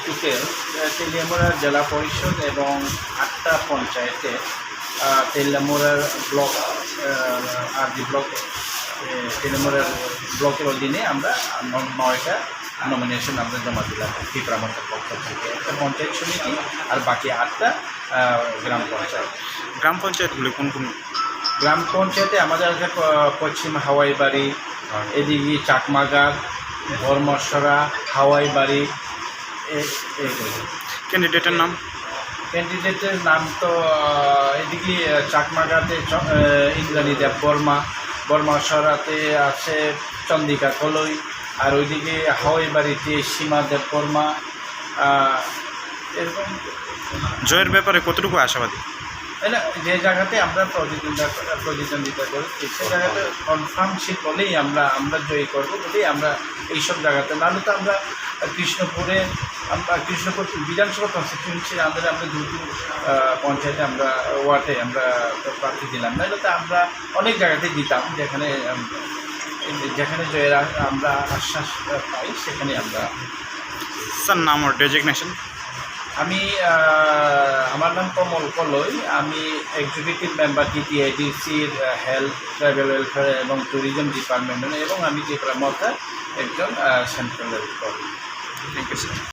Total Teliamura জেলা পরিষদ এবং 8টা পঞ্চায়েতে তেলিয়ামুড়ার ব্লক আরজি ব্লক তেলিয়ামুড়ার ব্লকের অধীনে আমরা 9টা নমিনেশন আমরা জমা দিলাম পিপরামঠের পক্ষ থেকে। একটা পঞ্চায়েত সমিতি আর বাকি 8টা গ্রাম পঞ্চায়েত। গ্রাম পঞ্চায়েতগুলি কোন কোন? গ্রাম পঞ্চায়েতে আমাদের আছে পশ্চিম হাওয়াইবাড়ি, এদিকে চাকমাগার, ধর্মসরা, হাওয়াইবাড়ি। ক্যান্ডিডেটের নাম? ক্যান্ডিডেটের নাম তো এদিকে চাকমাগাতে ইন্দ্রাণী দেব বর্মাসরাতে আছে চন্দিকা কলই, আর ওইদিকে হাওয়াইবাড়িতে সীমা দেব বর্মা। এরকম জয়ের ব্যাপারে কতটুকু আশাবাদী? না, যে জায়গাতে আমরা প্রতিদ্বন্দ্বিতা করি সে জায়গাতে কনফার্ম সিট বলেই আমরা জয়ী করবো বলেই আমরা এইসব জায়গাতে, নাহলে তো আমরা কৃষ্ণপুর বিধানসভা কনস্টিটিউয়েন্সির আন্ডারে আমরা দুটো পঞ্চায়েতে ওয়ার্ডে আমরা প্রার্থী দিলাম, নাহলে তো আমরা অনেক জায়গাতেই দিতাম যেখানে জয়ের আমরা আশ্বাস পাই সেখানে আমরা। স্যার, নাম আর ডেজিগনেশন? আমার নাম কমল কলই, আমি এক্সিকিউটিভ মেম্বার DTIDCর হেলথ, ট্রাইবেল ওয়েলফেয়ার এবং ট্যুরিজম ডিপার্টমেন্টের, এবং আমি ত্রিপুরা মধ্যে একজন সেন্ট্রাল। Thank you sir.